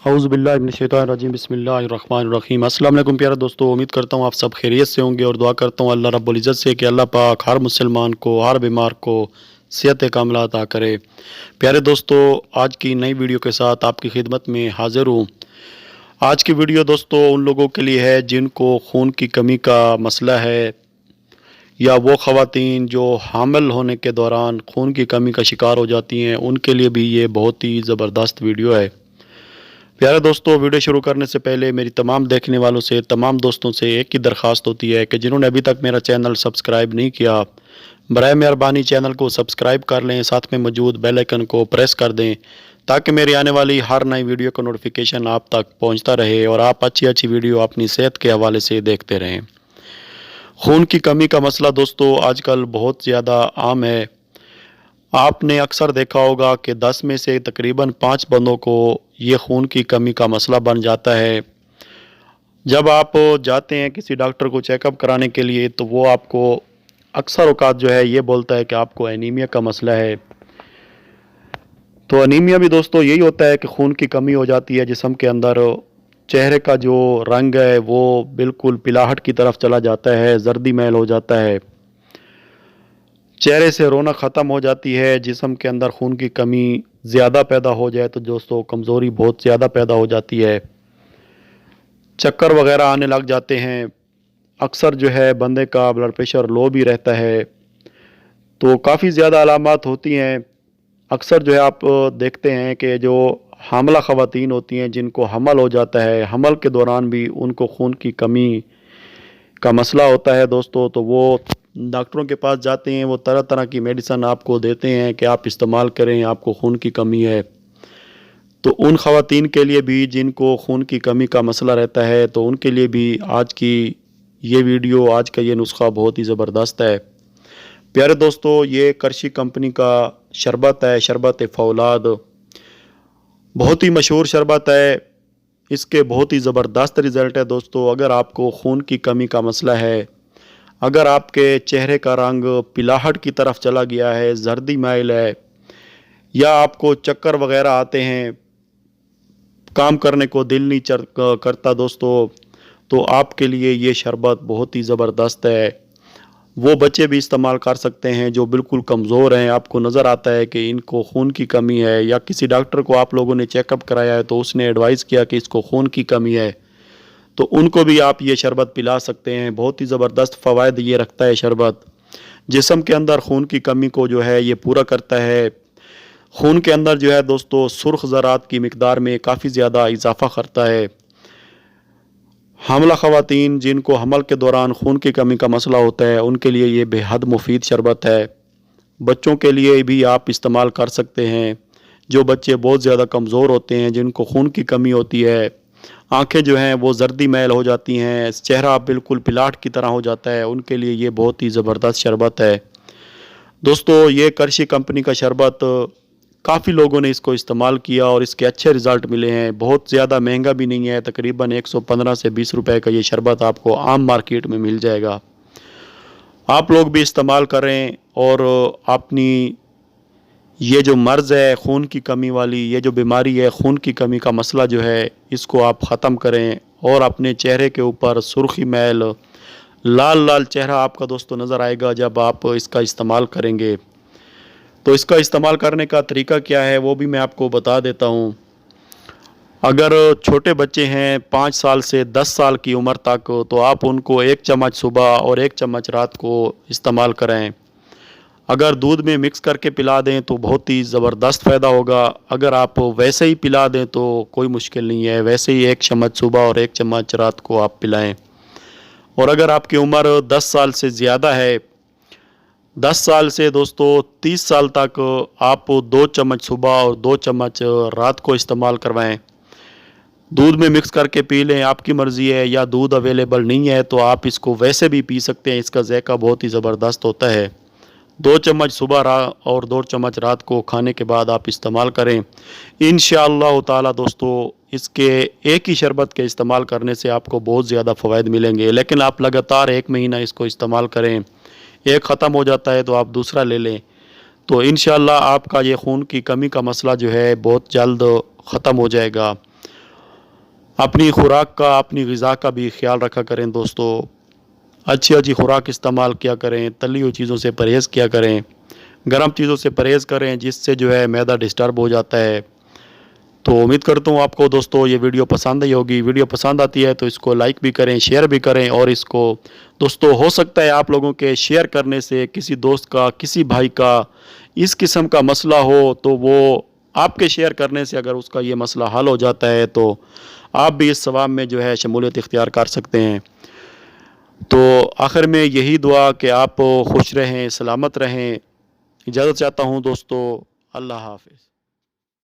औज़ुबिल्लाहि मिनश्शैतानिर्रजीम बिस्मिल्लाहिर्रहमानिर्रहीम। अस्सलाम वालेकुम प्यारे दोस्तों, उम्मीद करता हूँ आप सब खैरियत से होंगे और दुआ करता हूँ अल्लाह रब्बुल इज़्ज़त से कि अल्लाह पाक हर मुसलमान को, हर बीमार को सेहत कामिला अता करे। प्यारे दोस्तों, आज की नई वीडियो के साथ आपकी खिदमत में हाज़िर हूँ। आज की वीडियो दोस्तों उन लोगों के लिए है जिनको खून की कमी का मसला है, या वो ख़वातीन जो हामिल होने के दौरान खून की कमी का शिकार हो जाती हैं, उनके लिए भी ये बहुत ही ज़बरदस्त वीडियो है। प्यारे दोस्तों, वीडियो शुरू करने से पहले मेरी तमाम देखने वालों से, तमाम दोस्तों से एक ही दरख्वास्त होती है कि जिन्होंने अभी तक मेरा चैनल सब्सक्राइब नहीं किया, बराए मेहरबानी चैनल को सब्सक्राइब कर लें, साथ में मौजूद बेल आइकन को प्रेस कर दें ताकि मेरी आने वाली हर नई वीडियो का नोटिफिकेशन आप तक पहुंचता रहे और आप अच्छी अच्छी वीडियो अपनी सेहत के हवाले से देखते रहें। खून की कमी का मसला दोस्तों आजकल बहुत ज़्यादा आम है। आपने अक्सर देखा होगा कि 10 में से तकरीबन 5 बंदों को ये खून की कमी का मसला बन जाता है। जब आप जाते हैं किसी डॉक्टर को चेकअप कराने के लिए तो वो आपको अक्सर औक़ात जो है ये बोलता है कि आपको एनीमिया का मसला है। तो एनीमिया भी दोस्तों यही होता है कि खून की कमी हो जाती है जिस्म के अंदर। चेहरे का जो रंग है वो बिल्कुल पिलाहट की तरफ चला जाता है, जर्दी मैल हो जाता है, चेहरे से रौनक ख़त्म हो जाती है। जिस्म के अंदर खून की कमी ज़्यादा पैदा हो जाए तो दोस्तों कमज़ोरी बहुत ज़्यादा पैदा हो जाती है, चक्कर वग़ैरह आने लग जाते हैं। अक्सर जो है बंदे का ब्लड प्रेशर लो भी रहता है। तो काफ़ी ज़्यादा अलामात होती हैं। अक्सर जो है आप देखते हैं कि जो हामिला ख़वातीन होती हैं जिनको हमल हो जाता है, हमल के दौरान भी उनको खून की कमी का मसला होता है दोस्तों, तो वो डॉक्टरों के पास जाते हैं। वो तरह तरह की मेडिसिन आपको देते हैं कि आप इस्तेमाल करें, आपको खून की कमी है। तो उन ख़वातीन के लिए भी जिनको खून की कमी का मसला रहता है, तो उनके लिए भी आज की ये वीडियो, आज का ये नुस्खा बहुत ही ज़बरदस्त है। प्यारे दोस्तों, ये करशी कंपनी का शरबत है, शरबत फौलाद। बहुत ही मशहूर शरबत है। इसके बहुत ही ज़बरदस्त रिज़ल्ट है दोस्तों। अगर आपको खून की कमी का मसला है, अगर आपके चेहरे का रंग पिलाहट की तरफ चला गया है, जर्दी माइल है, या आपको चक्कर वग़ैरह आते हैं, काम करने को दिल नहीं करता दोस्तों, तो आपके लिए ये शरबत बहुत ही ज़बरदस्त है। वो बच्चे भी इस्तेमाल कर सकते हैं जो बिल्कुल कमज़ोर हैं, आपको नज़र आता है कि इनको खून की कमी है, या किसी डॉक्टर को आप लोगों ने चेकअप कराया है तो उसने एडवाइस किया कि इसको खून की कमी है, तो उनको भी आप ये शरबत पिला सकते हैं। बहुत ही ज़बरदस्त फ़वाइद ये रखता है शरबत। जिस्म के अंदर खून की कमी को जो है ये पूरा करता है। खून के अंदर जो है दोस्तों सुर्ख ज़रात की मिकदार में काफ़ी ज़्यादा इजाफ़ा करता है। हामिला ख़वातीन जिनको हमल के दौरान खून की कमी का मसला होता है, उनके लिए ये बेहद मुफीद शरबत है। बच्चों के लिए भी आप इस्तेमाल कर सकते हैं। जो बच्चे बहुत ज़्यादा कमज़ोर होते हैं, जिनको खून की कमी होती है, आँखें जो हैं वो जर्दी मैल हो जाती हैं, चेहरा बिल्कुल पिलाट की तरह हो जाता है, उनके लिए ये बहुत ही ज़बरदस्त शरबत है दोस्तों। ये करशी कंपनी का शरबत काफ़ी लोगों ने इसको इस्तेमाल किया और इसके अच्छे रिज़ल्ट मिले हैं। बहुत ज़्यादा महंगा भी नहीं है, तकरीबन 115 से 20 रुपए का ये शरबत आपको आम मार्केट में मिल जाएगा। आप लोग भी इस्तेमाल करें और अपनी ये जो मर्ज़ है खून की कमी वाली, ये जो बीमारी है खून की कमी का मसला जो है, इसको आप ख़त्म करें और अपने चेहरे के ऊपर सुर्खी मैल, लाल लाल चेहरा आपका दोस्तों नज़र आएगा जब आप इसका इस्तेमाल करेंगे। तो इसका इस्तेमाल करने का तरीका क्या है वो भी मैं आपको बता देता हूँ। अगर छोटे बच्चे हैं 5 साल से 10 साल की उम्र तक, तो आप उनको 1 चम्मच सुबह और 1 चम्मच रात को इस्तेमाल करें। अगर दूध में मिक्स करके पिला दें तो बहुत ही ज़बरदस्त फ़ायदा होगा। अगर आप वैसे ही पिला दें तो कोई मुश्किल नहीं है, वैसे ही 1 चम्मच सुबह और 1 चम्मच रात को आप पिलाएं। और अगर आपकी उम्र 10 साल से ज़्यादा है, 10 साल से दोस्तों 30 साल तक, आप 2 चम्मच सुबह और 2 चम्मच रात को इस्तेमाल करवाएं। दूध में मिक्स करके पी लें, आपकी मर्ज़ी है, या दूध अवेलेबल नहीं है तो आप इसको वैसे भी पी सकते हैं। इसका ज़ायका बहुत ही ज़बरदस्त होता है। 2 चम्मच सुबह और 2 चम्मच रात को खाने के बाद आप इस्तेमाल करें। इंशाअल्लाह ताला दोस्तों इसके एक ही शरबत के इस्तेमाल करने से आपको बहुत ज़्यादा फ़वाइद मिलेंगे, लेकिन आप लगातार 1 महीना इसको इस्तेमाल करें। एक ख़त्म हो जाता है तो आप दूसरा ले लें, तो इंशाअल्लाह आपका ये खून की कमी का मसला जो है बहुत जल्द ख़त्म हो जाएगा। अपनी खुराक का, अपनी ग़िज़ा का भी ख्याल रखा करें दोस्तों। अच्छी अच्छी खुराक इस्तेमाल किया करें, तली हुई चीज़ों से परहेज़ किया करें, गर्म चीज़ों से परहेज़ करें, जिससे जो है मैदा डिस्टर्ब हो जाता है। तो उम्मीद करता हूँ आपको दोस्तों ये वीडियो पसंद आई होगी। वीडियो पसंद आती है तो इसको लाइक भी करें, शेयर भी करें, और इसको दोस्तों हो सकता है आप लोगों के शेयर करने से किसी दोस्त का, किसी भाई का इस किस्म का मसला हो, तो वो आपके शेयर करने से अगर उसका ये मसला हल हो जाता है तो आप भी इस सवाब में जो है शमूलियत इख्तियार कर सकते हैं। तो आखिर में यही दुआ कि आप खुश रहें, सलामत रहें। इजाज़त चाहता हूँ दोस्तों। अल्लाह हाफ़िज़।